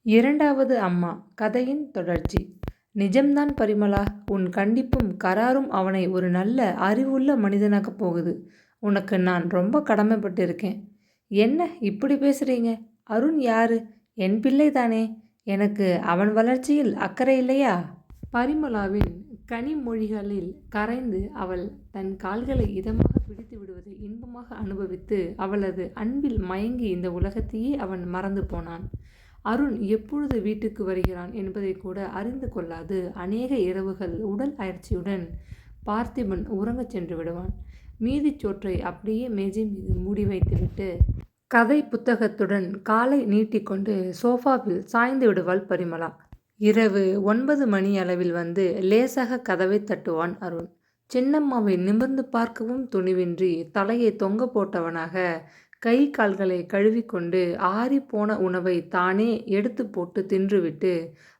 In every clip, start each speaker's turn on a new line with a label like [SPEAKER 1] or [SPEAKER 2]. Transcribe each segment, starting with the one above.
[SPEAKER 1] இரண்டாவது அம்மா கதையின் தொடர்ச்சி. நிஜம்தான் பரிமளா, உன் கண்டிப்பும் கராரும் அவனை ஒரு நல்ல அறிவுள்ள மனிதனாக்கப் போகுது. உனக்கு நான் ரொம்ப கடமைப்பட்டிருக்கேன். என்ன இப்படி பேசுறீங்க? அருண் யாரு? என் பிள்ளை தானே. எனக்கு அவன் வளர்ச்சியில் அக்கறை இல்லையா? பரிமளாவின் கனிமொழிகளில் கரைந்து அவள் தன் கால்களை இதமாக பிடித்து விடுவதை இன்பமாக அனுபவித்து அவளது அன்பில் மயங்கி இந்த உலகத்தையே அவன் மறந்து போனான். அருண் எப்பொழுது வீட்டுக்கு வருகிறான் என்பதை கூட அறிந்து கொள்ளாது அநேக இரவுகள் உடல் அயற்சியுடன் பார்த்திபன் உறங்கச் சென்று விடுவான். மீதிச் சோற்றை அப்படியே மேஜை மீது மூடி வைத்துவிட்டு கதை புத்தகத்துடன் காலை நீட்டிக்கொண்டு சோஃபாவில் சாய்ந்து விடுவாள் பரிமளா. இரவு 9 மணி அளவில் வந்து லேசாக கதவை தட்டுவான் அருண். சின்னம்மாவை நிமிர்ந்து பார்க்கவும் துணிவின்றி தலையை தொங்க போட்டவனாக கை கால்களை கழுவிக்கொண்டு ஆறி போன உணவை தானே எடுத்து போட்டு தின்றுவிட்டு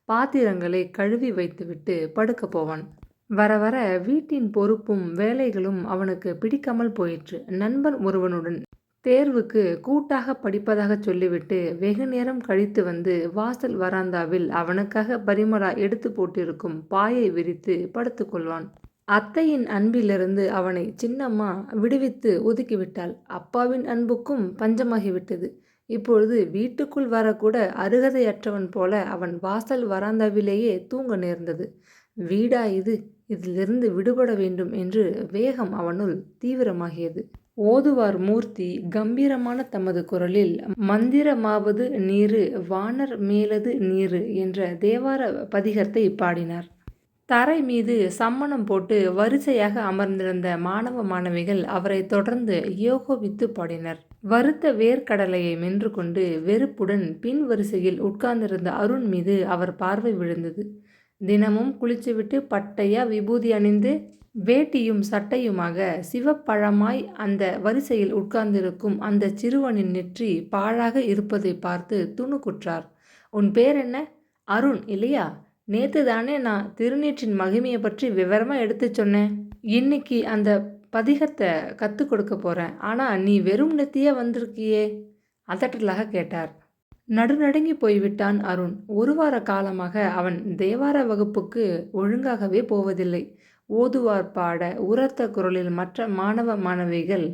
[SPEAKER 1] பாத்திரங்களை கழுவி வைத்துவிட்டு படுக்க போவான். வர வர வீட்டின் பொறுப்பும் வேலைகளும் அவனுக்கு பிடிக்காமல் போயிற்று. நண்பன் ஒருவனுடன் தேர்வுக்கு கூட்டாக படிப்பதாக சொல்லிவிட்டு வெகு நேரம் கழித்து வந்து வாசல் வராந்தாவில் அவனுக்காக பரிமளா எடுத்து போட்டிருக்கும் பாயை விரித்து படுத்துக்கொள்வான். அத்தையின் அன்பிலிருந்து அவனை சின்னம்மா விடுவித்து ஒதுக்கிவிட்டாள். அப்பாவின் அன்புக்கும் பஞ்சமாகிவிட்டது. இப்பொழுது வீட்டுக்குள் வரக்கூட அருகதையற்றவன் போல அவன் வாசல் வராந்தாவிலேயே தூங்க நேர்ந்தது. வீடா இது? இதிலிருந்து விடுபட வேண்டும் என்று வேகம் அவனுள் தீவிரமாகியது. ஓதுவார் மூர்த்தி கம்பீரமான தமது குரலில் மந்திரமாவது நீரு வானர் மேலது நீரு என்ற தேவார பதிகத்தை பாடினார். தரை மீது சம்மணம் போட்டு வரிசையாக அமர்ந்திருந்த மாணவ மாணவிகள் அவரை தொடர்ந்து யோகோவித்து பாடினர். வறுத்த வேர்க்கடலையை மென்று கொண்டு வெறுப்புடன் பின் வரிசையில் உட்கார்ந்திருந்த அருண் மீது அவர் பார்வை விழுந்தது. தினமும் குளிச்சுவிட்டு பட்டையா விபூதி அணிந்து வேட்டியும் சட்டையுமாக சிவப்பழமாய் அந்த வரிசையில் உட்கார்ந்திருக்கும் அந்த சிறுவனின் நெற்றி பாழாக இருப்பதை பார்த்து துணுக்குற்றார். உன் பேர் என்ன? அருண் இல்லையா? நேத்து தானே நான் திருநீற்றின் மகிமையை பற்றி விவரமா எடுத்து சொன்னேன். இன்னைக்கு அந்த பதிகத்தை கற்றுக் கொடுக்க போறேன். ஆனா நீ வெறும் நெத்தியா வந்திருக்கியே? அதட்டலாக கேட்டார். நடுநடுங்கி போய்விட்டான் அருண். ஒரு வார காலமாக அவன் தேவார வகுப்புக்கு ஒழுங்காகவே போவதில்லை. ஓதுவார் பாட உரத்த குரலில் மற்ற மாணவ மாணவிகள்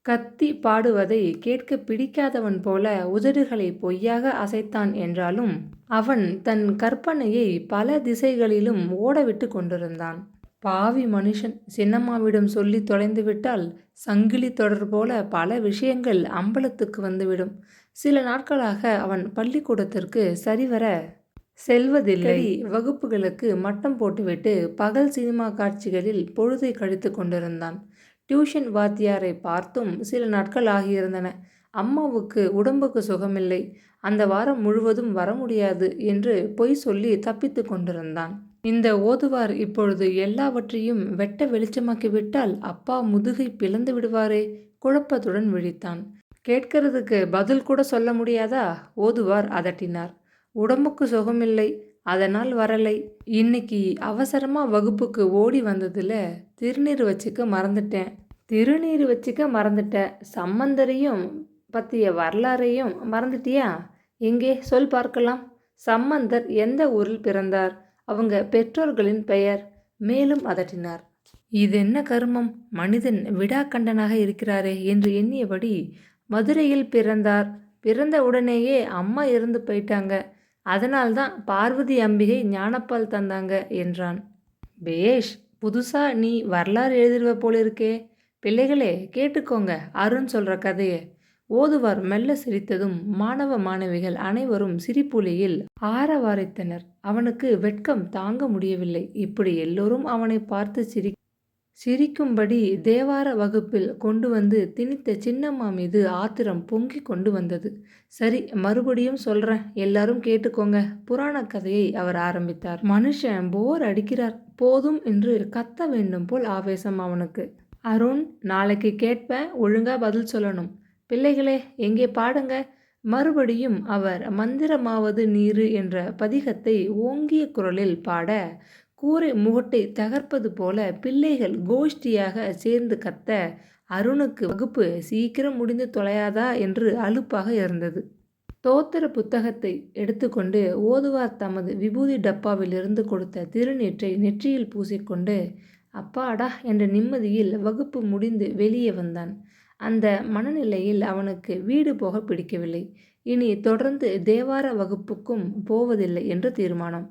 [SPEAKER 1] கத்தி பாடுவதை கேட்க பிடிக்காதவன் போல உதடுகளை பொய்யாக அசைத்தான். என்றாலும் அவன் தன் கற்பனையை பல திசைகளிலும் ஓடவிட்டு கொண்டிருந்தான். பாவி மனுஷன், சின்னம்மாவிடம் சொல்லி தொலைந்துவிட்டால் சங்கிலி தொடர் போல பல விஷயங்கள் அம்பலத்துக்கு வந்துவிடும். சில நாட்களாக அவன் பள்ளிக்கூடத்திற்கு சரிவர செல்வதில்லை. வகுப்புகளுக்கு மட்டம் போட்டுவிட்டு பகல் சினிமா காட்சிகளில் பொழுதை கழித்து கொண்டிருந்தான். டியூஷன் வாத்தியாரை பார்த்தும் சில நாட்கள் ஆகியிருந்தன. அம்மாவுக்கு உடம்புக்கு சுகமில்லை, அந்த வாரம் முழுவதும் வர முடியாது என்று பொய் சொல்லி தப்பித்து கொண்டிருந்தான். இந்த ஓதுவார் இப்பொழுது எல்லாவற்றையும் வெட்ட வெளிச்சமாக்கிவிட்டால் அப்பா முதுகை பிளந்து விடுவாரே. குழப்பத்துடன் விழித்தான். கேட்கறதுக்கு பதில் கூட சொல்ல முடியாதா? ஓதுவார் அதட்டினார். உடம்புக்கு சுகமில்லை, அதனால் வரலை. இன்னைக்கு அவசரமா வகுப்புக்கு ஓடி வந்ததுல திருநீர் வச்சுக்க மறந்துட்டேன். திருநீர் வச்சுக்க மறந்துட்ட? சம்பந்தரையும் பற்றிய வரலாறையும் மறந்துட்டியா? எங்கே சொல் பார்க்கலாம். சம்பந்தர் எந்த ஊரில் பிறந்தார்? அவங்க பெற்றோர்களின் பெயர்? மேலும் அதட்டினார். இதென்ன கருமம், மனிதன் விடாக்கண்டனாக இருக்கிறாரே என்று எண்ணியபடி, மதுரையில் பிறந்தார். பிறந்த உடனேயே அம்மா இறந்து போயிட்டாங்க. அதனால்தான் பார்வதி அம்பிகை ஞானப்பால் தந்தாங்க என்றான். பேஷ், புதுசா நீ வரலாறு எழுதிடுவ போலிருக்கே. பிள்ளைகளே கேட்டுக்கோங்க அருண் சொல்ற கதையை. ஓதுவார் மெல்ல சிரித்ததும் மாணவ மாணவிகள் அனைவரும் சிரிப்புலியில் ஆரவாரித்தனர். அவனுக்கு வெட்கம் தாங்க முடியவில்லை. இப்படி எல்லோரும் அவனை பார்த்து சிரிக்கும்படி தேவார வகுப்பில் கொண்டு வந்து திணித்த சின்னம்மா மீது ஆத்திரம் பொங்கி கொண்டு வந்தது. சரி, மறுபடியும் சொல்றேன், எல்லாரும் கேட்டுக்கோங்க. புராண கதையை அவர் ஆரம்பித்தார். மனுஷன் போர் அடிக்கிறார், போதும் என்று கத்த வேண்டும் போல் ஆவேசம் அவனுக்கு. அருண், நாளைக்கு கேட்பேன், ஒழுங்கா பதில் சொல்லணும். பிள்ளைகளே எங்கே பாடுங்க. மறுபடியும் அவர் மந்திரமாவது நீரு என்ற பதிகத்தை ஓங்கிய குரலில் பாட கூரை முகட்டை தகர்ப்பது போல பிள்ளைகள் கோஷ்டியாக சேர்ந்து கத்த அருணுக்கு வகுப்பு சீக்கிரம் முடிந்து தொலையாதா என்று அலுப்பாக இருந்தது. தோத்திர புத்தகத்தை எடுத்துக்கொண்டு ஓதுவார் தமது விபூதி டப்பாவிலிருந்து கொடுத்த திருநீற்றை நெற்றியில் பூசிக்கொண்டு அப்பாடா என்ற நிம்மதியில் வகுப்பு முடிந்து வெளியே வந்தான். அந்த மனநிலையில் அவனுக்கு வீடு போக பிடிக்கவில்லை. இனி தொடர்ந்து தேவார வகுப்புக்கும் போவதில்லை என்று தீர்மானம்.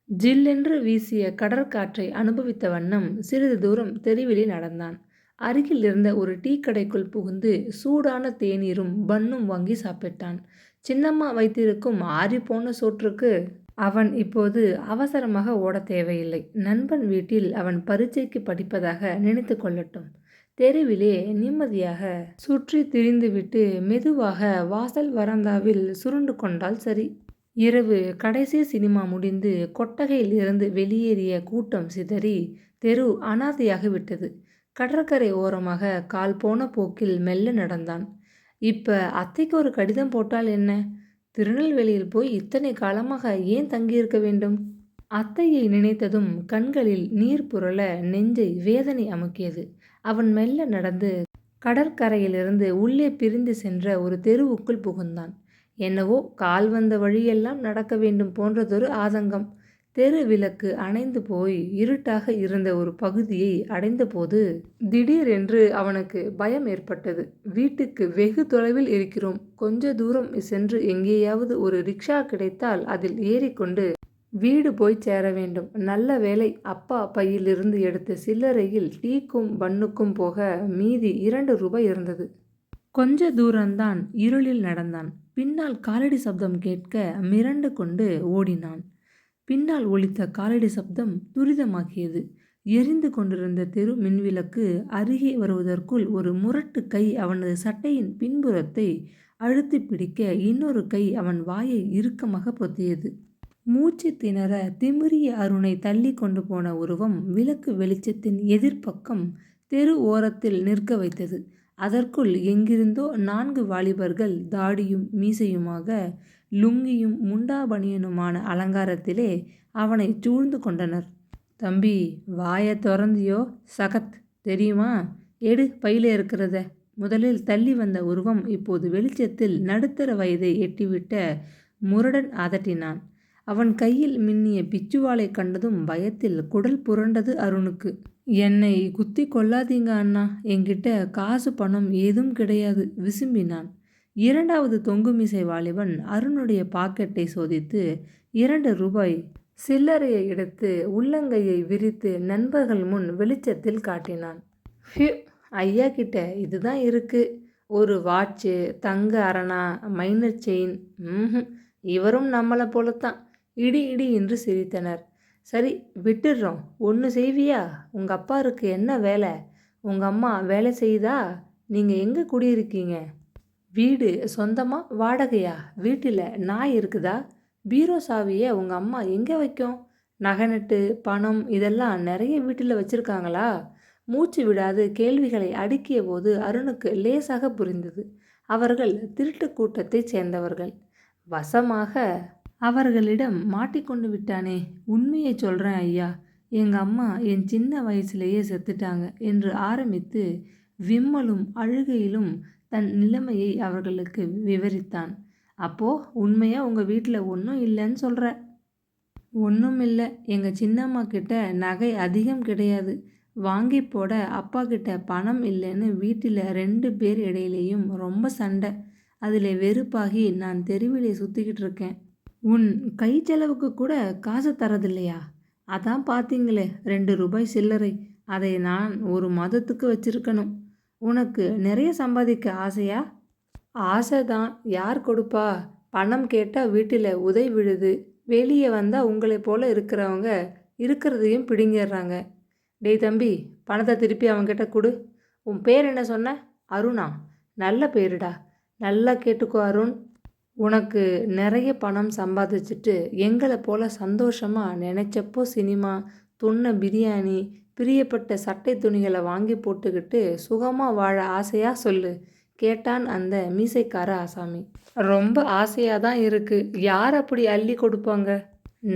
[SPEAKER 1] ஜில்லென்று வீசிய கடற்காற்றை அனுபவித்த வண்ணம் சிறிது தூரம் தெருவிலே நடந்தான். அருகில் இருந்த ஒரு டீ கடைக்குள் புகுந்து சூடான தேநீரும் பன்னும் வாங்கி சாப்பிட்டான். சின்னம்மா வைத்திருக்கும் ஆறிப்போன சோற்றுக்கு அவன் இப்போது அவசரமாக ஓடத் தேவையில்லை. நண்பன் வீட்டில் அவன் பரீட்சைக்கு படிப்பதாக நினைத்து கொள்ளட்டும். தெருவிலே நிம்மதியாக சுற்றி திரிந்துவிட்டு மெதுவாக வாசல் வராந்தாவில் சுருண்டு கொண்டால் சரி. இரவு கடைசி சினிமா முடிந்து கொட்டகையில் இருந்து வெளியேறிய கூட்டம் சிதறி தெரு அனாதையாகிவிட்டது. கடற்கரை ஓரமாக கால் போன போக்கில் மெல்ல நடந்தான். இப்ப அத்தைக்கு ஒரு கடிதம் போட்டால் என்ன? திருநெல்வேலியில் போய் இத்தனை காலமாக ஏன் தங்கியிருக்க வேண்டும்? அத்தையை நினைத்ததும் கண்களில் நீர் புரள நெஞ்சை வேதனை அமுக்கியது. அவன் மெல்ல நடந்து கடற்கரையிலிருந்து உள்ளே பிரிந்து சென்ற ஒரு தெருவுக்குள் புகுந்தான். என்னவோ கால் வந்த வழியெல்லாம் நடக்க வேண்டும் போன்றதொரு ஆதங்கம். தெரு விளக்கு அணைந்து போய் இருட்டாக இருந்த ஒரு பகுதியை அடைந்தபோது திடீரென்று அவனுக்கு பயம் ஏற்பட்டது. வீட்டுக்கு வெகு தொலைவில் இருக்கிறோம். கொஞ்ச தூரம் சென்று எங்கேயாவது ஒரு ரிக்ஷா கிடைத்தால் அதில் ஏறிக்கொண்டு வீடு போய் சேர வேண்டும். நல்ல வேளை அப்பா பையிலிருந்து எடுத்த சில்லறையில் டீக்கும் பன்னுக்கும் போக மீதி 2 ரூபாய் இருந்தது. கொஞ்ச தூரம்தான் இருளில் நடந்தான். பின்னால் காலடி சப்தம் கேட்க மிரண்டு கொண்டு ஓடினான். பின்னால் ஒலித்த காலடி சப்தம் துரிதமாகியது. எரிந்து கொண்டிருந்த தெரு மின்விளக்கு அருகே வருவதற்குள் ஒரு முரட்டு கை அவனது சட்டையின் பின்புறத்தை அழுத்தி பிடிக்க இன்னொரு கை அவன் வாயை இறுக்கமாக பொத்தியது. மூச்சு திணற திமிரிய அருணை தள்ளி கொண்டு போன உருவம் விளக்கு வெளிச்சத்தின் எதிர்ப்பக்கம் தெரு ஓரத்தில் நிற்க வைத்தது. அதற்குள் எங்கிருந்தோ 4 வாலிபர்கள் தாடியும் மீசையுமாக லுங்கியும் முண்டாபனியனுமான அலங்காரத்திலே அவனை சூழ்ந்து கொண்டனர். தம்பி, வாய திறந்தியோ சகத், தெரியுமா? எடு பையில இருக்கிறத. முதலில் தள்ளி வந்த உருவம் இப்போது வெளிச்சத்தில் நடுத்தர வயதை எட்டிவிட்ட முரடன் அதட்டினான். அவன் கையில் மின்னிய பிச்சுவாளை கண்டதும் பயத்தில் குடல் புரண்டது அருணுக்கு. என்னை குத்தி கொல்லாதீங்க அண்ணா, என்கிட்ட காசு பணம் ஏதும் கிடையாது விசும்பினான். 2வது தொங்குமிசை வாலிபன் அருணுடைய பாக்கெட்டை சோதித்து 2 ரூபாய் சில்லறையை எடுத்து உள்ளங்கையை விரித்து நண்பர்கள் முன் வெளிச்சத்தில் காட்டினான். ஹியூ, ஐயா கிட்ட இதுதான் இருக்கு. ஒரு வாட்சு, தங்க அரணா, மைனர் செயின். இவரும் நம்மளை போலத்தான். இடி இடி என்று சிரித்தனர். சரி விட்டுடுறோம். ஒன்று செய்வியா? உங்கள் அப்பாருக்கு என்ன வேலை? உங்கள் அம்மா வேலை செய்யுதா? நீங்கள் எங்கே குடியிருக்கீங்க? வீடு சொந்தமா வாடகையா? வீட்டில் நாய் இருக்குதா? பீரோ சாவியை உங்கள் அம்மா எங்கே வைக்கும்? நகை பணம் இதெல்லாம் நிறைய வீட்டில் வச்சுருக்காங்களா? மூச்சு விடாது கேள்விகளை அடுக்கிய போது அருணுக்கு லேசாக புரிந்தது. அவர்கள் திருட்டு கூட்டத்தைச் சேர்ந்தவர்கள். வசமாக அவர்களிடம் மாட்டிக்கொண்டு விட்டானே. உண்மையை சொல்கிறேன் ஐயா, எங்கள் அம்மா என் சின்ன வயசுலேயே செத்துட்டாங்க என்று ஆரம்பித்து விம்மலும் அழுகையிலும் தன் நிலைமையை அவர்களுக்கு விவரித்தான். அப்போ உண்மையாக உங்கள் வீட்டில் ஒன்றும் இல்லைன்னு சொல்கிற? ஒன்றும் இல்லை. எங்கள் சின்னம்மா கிட்ட நகை அதிகம் கிடையாது. வாங்கி போட அப்பா கிட்ட பணம் இல்லைன்னு வீட்டில் 2 பேர் இடையிலேயும் ரொம்ப சண்டை. அதில் வெறுப்பாகி நான் தெருவிலே சுற்றிக்கிட்டு இருக்கேன். உன் கை செலவுக்கு கூட காசு தரதில்லையா? அதான் பார்த்தீங்களே 2 ரூபாய் சில்லறை. அதை நான் ஒரு மாதத்துக்கு வச்சிருக்கணும். உனக்கு நிறைய சம்பாதிக்க ஆசையா? ஆசை தான். யார் கொடுப்பா? பணம் கேட்டால் வீட்டில் உதை விழுது. வெளியே வந்தால் உங்களை போல் இருக்கிறவங்க இருக்கிறதையும் பிடுங்கிடுறாங்க. டேய் தம்பி, பணத்தை திருப்பி அவன்கிட்ட கொடு. உன் பேர் என்ன சொன்ன? அருணா? நல்ல பேருடா. நல்லா கேட்டுக்கோ அருண். உனக்கு நிறைய பணம் சம்பாதிச்சுட்டு எங்களை போல் சந்தோஷமாக நினச்சப்போ சினிமா, துண்ண பிரியாணி, பிரியப்பட்ட சட்டை துணிகளை வாங்கி போட்டுக்கிட்டு சுகமாக வாழ ஆசையாக சொல்லு கேட்டான் அந்த மீசைக்கார ஆசாமி. ரொம்ப ஆசையாக தான் இருக்குது. யார் அப்படி அள்ளி கொடுப்பாங்க?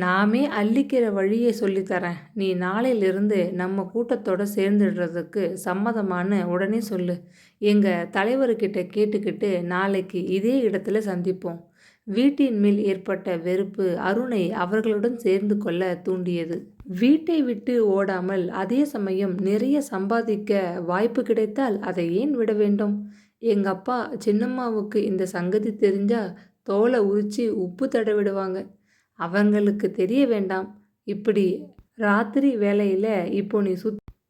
[SPEAKER 1] நாமே அள்ளிக்கிற வழியை சொல்லித்தரேன். நீ நாளையிலிருந்து நம்ம கூட்டத்தோடு சேர்ந்துடுறதுக்கு சம்மதமானு உடனே சொல்லு. எங்கள் தலைவர்கிட்ட கேட்டுக்கிட்டு நாளைக்கு இதே இடத்துல சந்திப்போம். வீட்டின் மேல் ஏற்பட்ட வெறுப்பு அருணை அவர்களுடன் சேர்ந்து கொள்ள தூண்டியது. வீட்டை விட்டு ஓடாமல் அதே சமயம் நிறைய சம்பாதிக்க வாய்ப்பு கிடைத்தால் அதை ஏன் விட வேண்டும்? எங்க அப்பா சின்னம்மாவுக்கு இந்த சங்கதி தெரிஞ்சா தோலை உரிச்சு உப்பு தடவிடுவாங்க. அவங்களுக்கு தெரிய வேண்டாம். இப்படி ராத்திரி வேலையில் இப்போ நீ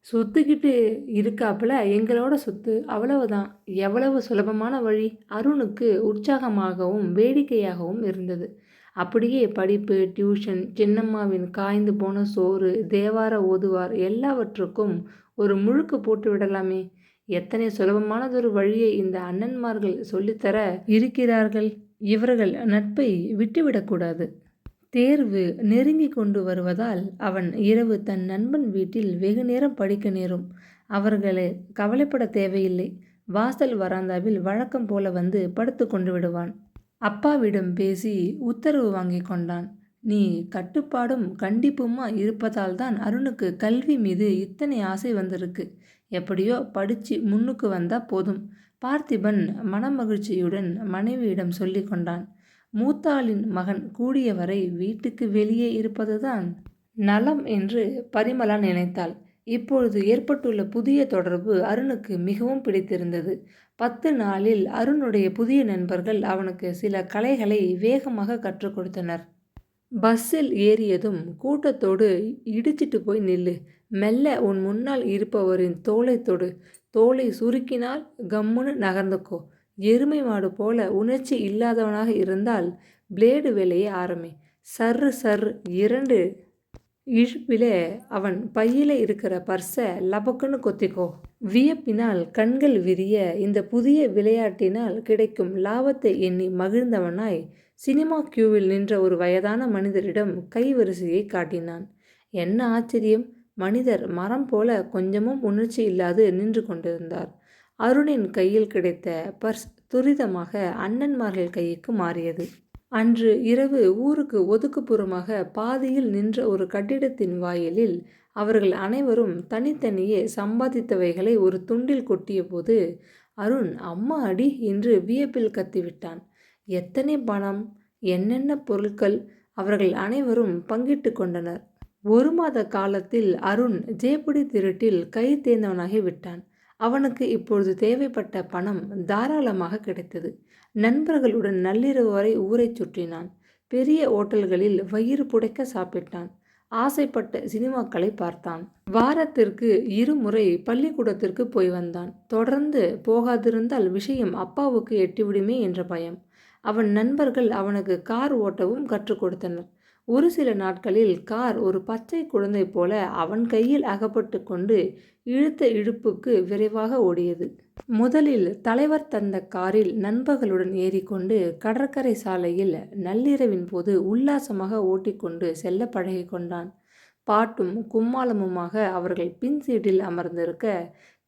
[SPEAKER 1] சுத்திக்கிட்டு இருக்காப்புல எங்களோட சுத்து, அவ்வளவுதான். எவ்வளவு சுலபமான வழி! அருணுக்கு உற்சாகமாகவும் வேடிக்கையாகவும் இருந்தது. அப்படியே படிப்பு, டியூஷன், சின்னம்மாவின் காய்ந்து போன சோறு, தேவார ஓதுவார் எல்லாவற்றுக்கும் ஒரு முழுக்கு போட்டு விடலாமே. எத்தனை சுலபமானதொரு வழியை இந்த அண்ணன்மார்கள் சொல்லித்தர இருக்கிறார்கள். இவர்கள் நட்பை விட்டுவிடக்கூடாது. தேர்வு நெருங்கி கொண்டு வருவதால் அவன் இரவு தன் நண்பன் வீட்டில் வெகு நேரம் படிக்க நேரும். அவர்களை கவலைப்பட தேவையில்லை. வாசல் வராந்தாவில் வழக்கம் போல வந்து படுத்து கொண்டு விடுவான். அப்பாவிடம் பேசி உத்தரவு வாங்கி கொண்டான். நீ கட்டுப்பாடும் கண்டிப்புமா இருப்பதால் தான் அருணுக்கு கல்வி மீது இத்தனை ஆசை வந்திருக்கு. எப்படியோ படித்து முன்னுக்கு வந்தா போதும். பார்த்திபன் மனமகிழ்ச்சியுடன் மனைவியிடம் சொல்லி கொண்டான். மூத்தாளின் மகன் கூடியவரை வீட்டுக்கு வெளியே இருப்பதுதான் நலம் என்று பரிமளா நினைத்தாள். இப்பொழுது ஏற்பட்டுள்ள புதிய தொடர்பு அருணுக்கு மிகவும் பிடித்திருந்தது. 10 நாளில் அருணுடைய புதிய நண்பர்கள் அவனுக்கு சில கலைகளை வேகமாக கற்றுக் கொடுத்தனர். பஸ்ஸில் ஏறியதும் கூட்டத்தோடு இடிச்சிட்டு போய் நில்லு. மெல்ல உன் முன்னால் இருப்பவரின் தோலை தொடு. தோலை சுருக்கினால் கம்முன்னு நகர்ந்துக்கோ. எருமை மாடு போல உணர்ச்சி இல்லாதவனாக இருந்தால் பிளேடு வேலையை ஆரம்பி. சர்ரு சர்ரு 2 இழுப்பிலே அவன் பையில இருக்கிற பர்ஸை லபக்குன்னு கொத்திக்கோ. வியப்பினால் கண்கள் விரிய இந்த புதிய விளையாட்டினால் கிடைக்கும் லாபத்தை எண்ணி மகிழ்ந்தவனாய் சினிமா கியூவில் நின்ற ஒரு வயதான மனிதரிடம் கைவரிசையை காட்டினான். என்ன ஆச்சரியம்! மனிதர் மரம் போல கொஞ்சமும் உணர்ச்சி இல்லாது நின்று கொண்டிருந்தார். அருணின் கையில் கிடைத்த பர்ஸ் துரிதமாக அண்ணன்மார்கள் கைக்கு மாறியது. அன்று இரவு ஊருக்கு ஒதுக்குப்புறமாக பாதியில் நின்ற ஒரு கட்டிடத்தின் வாயிலில் அவர்கள் அனைவரும் தனித்தனியே சம்பாதித்தவைகளை ஒரு துண்டில் கொட்டிய போது அருண் அம்மா அடி என்று வியப்பில் கத்திவிட்டான். எத்தனை பணம், என்னென்ன பொருட்கள்! அவர்கள் அனைவரும் பங்கிட்டு கொண்டனர். 1 மாத காலத்தில் அருண் ஜேபுடி திருட்டில் கை தேர்ந்தவனாகி விட்டான். அவனுக்கு இப்பொழுது தேவைப்பட்ட பணம் தாராளமாக கிடைத்தது. நண்பர்களுடன் நள்ளிரவு வரை ஊரை சுற்றினான். பெரிய ஓட்டல்களில் வயிறு புடைக்க சாப்பிட்டான். ஆசைப்பட்ட சினிமாக்களை பார்த்தான். வாரத்திற்கு 2 முறை பள்ளிக்கூடத்திற்கு போய் வந்தான். தொடர்ந்து போகாதிருந்தால் விஷயம் அப்பாவுக்கு எட்டிவிடுமே என்ற பயம். அவன் நண்பர்கள் அவனுக்கு கார் ஓட்டவும் கற்றுக் கொடுத்தனர். ஒரு சில நாட்களில் கார் ஒரு பச்சை குழந்தை போல அவன் கையில் அகப்பட்டு கொண்டு இழுத்த இழுப்புக்கு விரைவாக ஓடியது. முதலில் தலைவர் தந்த காரில் நண்பர்களுடன் ஏறிக்கொண்டு கடற்கரை சாலையில் நள்ளிரவின் போது உல்லாசமாக ஓட்டிக்கொண்டு செல்ல பழகி கொண்டான். பாட்டும் கும்மாளமுமாக அவர்கள் பின் சீட்டில் அமர்ந்திருக்க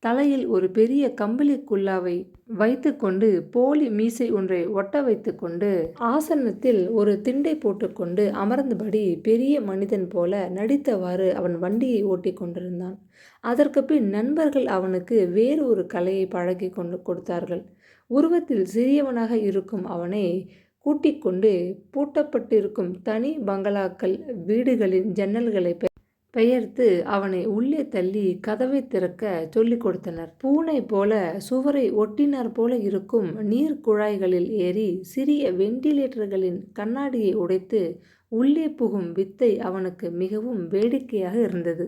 [SPEAKER 1] தலையில் ஒரு பெரிய கம்பளி குல்லாவை வைத்து கொண்டு போலி மீசை ஒன்றை ஒட்ட வைத்து கொண்டு ஆசனத்தில் ஒரு திண்டை போட்டுக்கொண்டு அமர்ந்தபடி பெரிய மனிதன் போல நடித்தவாறு அவன் வண்டியை ஓட்டி கொண்டிருந்தான். அதற்கு பின் நண்பர்கள் அவனுக்கு வேறு ஒரு கலையை பழகி கொண்டு கொடுத்தார்கள். உருவத்தில் சிறியவனாக இருக்கும் அவனை கூட்டிக் கொண்டு பூட்டப்பட்டிருக்கும் தனி பங்களாக்கள் வீடுகளின் ஜன்னல்களை பெயர்த்து அவனை உள்ளே தள்ளி கதவை திறக்க சொல்லிக் கொடுத்தனர். பூனை போல சுவரை ஒட்டினார் போல இருக்கும் நீர் குழாய்களில் ஏறி சிறிய வெண்டிலேட்டர்களின் கண்ணாடியை உடைத்து உள்ளே புகும் வித்தை அவனுக்கு மிகவும் வேடிக்கையாக இருந்தது.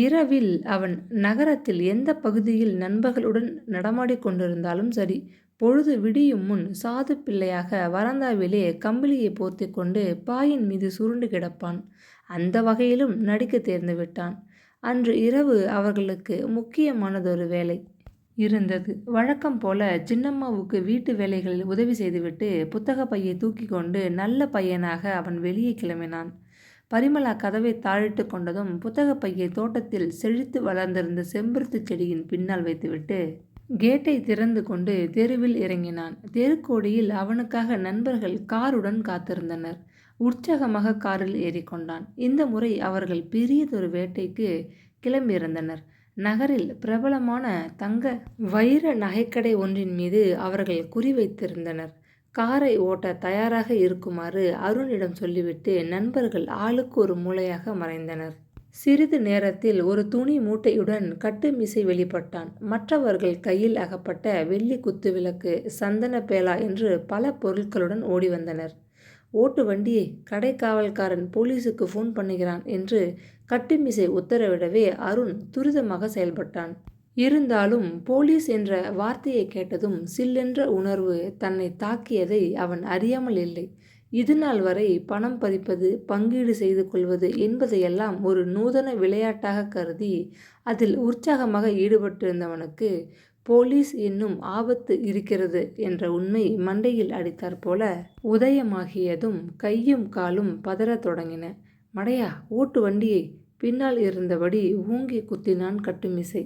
[SPEAKER 1] இரவில் அவன் நகரத்தில் எந்த பகுதியில் நண்பர்களுடன் நடமாடிக் கொண்டிருந்தாலும் சரி, பொழுது விடியும் முன் சாது பிள்ளையாக வராந்தாவிலே கம்பளியை போர்த்தி கொண்டு பாயின் மீது சுருண்டு கிடப்பான். அந்த வகையிலும் நடிக்க தேர்ந்து விட்டான். அன்று இரவு அவர்களுக்கு முக்கியமானதொரு வேலை இருந்தது. வழக்கம் போல சின்னம்மாவுக்கு வீட்டு வேலைகளில் உதவி செய்துவிட்டு புத்தக பையை தூக்கி கொண்டு நல்ல பையனாக அவன் வெளியே கிளம்பினான். பரிமளா கதவை தாழிட்டு கொண்டதும் புத்தக பையை தோட்டத்தில் செழித்து வளர்ந்திருந்த செம்பருத்தி செடியின் பின்னால் வைத்துவிட்டு கேட்டை திறந்து கொண்டு தெருவில் இறங்கினான். தெருக்கோடியில் அவனுக்காக நண்பர்கள் காருடன் காத்திருந்தனர். உற்சாகமாக காரில் ஏறிக்கொண்டான். இந்த முறை அவர்கள் பெரியதொரு வேட்டைக்கு கிளம்பியிருந்தனர். நகரில் பிரபலமான தங்க வைர நகைக்கடை ஒன்றின் மீது அவர்கள் குறிவைத்திருந்தனர். காரை ஓட்ட தயாராக இருக்குமாறு அருணிடம் சொல்லிவிட்டு நண்பர்கள் ஆளுக்கு ஒரு மூலையாக மறைந்தனர். சிறிது நேரத்தில் ஒரு துணி மூட்டையுடன் கட்டுமிசை வெளிப்பட்டான். மற்றவர்கள் கையில் அகப்பட்ட வெள்ளி குத்துவிளக்கு, சந்தன பேலா என்று பல பொருட்களுடன் ஓடி வந்தனர். ஓட்டு வண்டியை, கடை காவல்காரன் போலீஸுக்கு ஃபோன் பண்ணுகிறான் என்று கட்டுமிசை உத்தரவிடவே அருண் துரிதமாக செயல்பட்டான். இருந்தாலும் போலீஸ் என்ற வார்த்தையை கேட்டதும் சில்லென்ற உணர்வு தன்னை தாக்கியதை அவன் அறியாமல் இல்லை. இதுநாள் வரை பணம் பறிப்பது, பங்கீடு செய்து கொள்வது என்பதையெல்லாம் ஒரு நூதன விளையாட்டாக கருதி அதில் உற்சாகமாக ஈடுபட்டிருந்தவனுக்கு போலீஸ் என்னும் ஆபத்து இருக்கிறது என்ற உண்மை மண்டையில் அடித்தாற்போல உதயமாகியதும் கையும் காலும் பதறத் தொடங்கின. மடையா, ஓட்டு வண்டியை! பின்னால் இருந்தபடி ஊங்கி குத்தினான் கட்டுமிசை.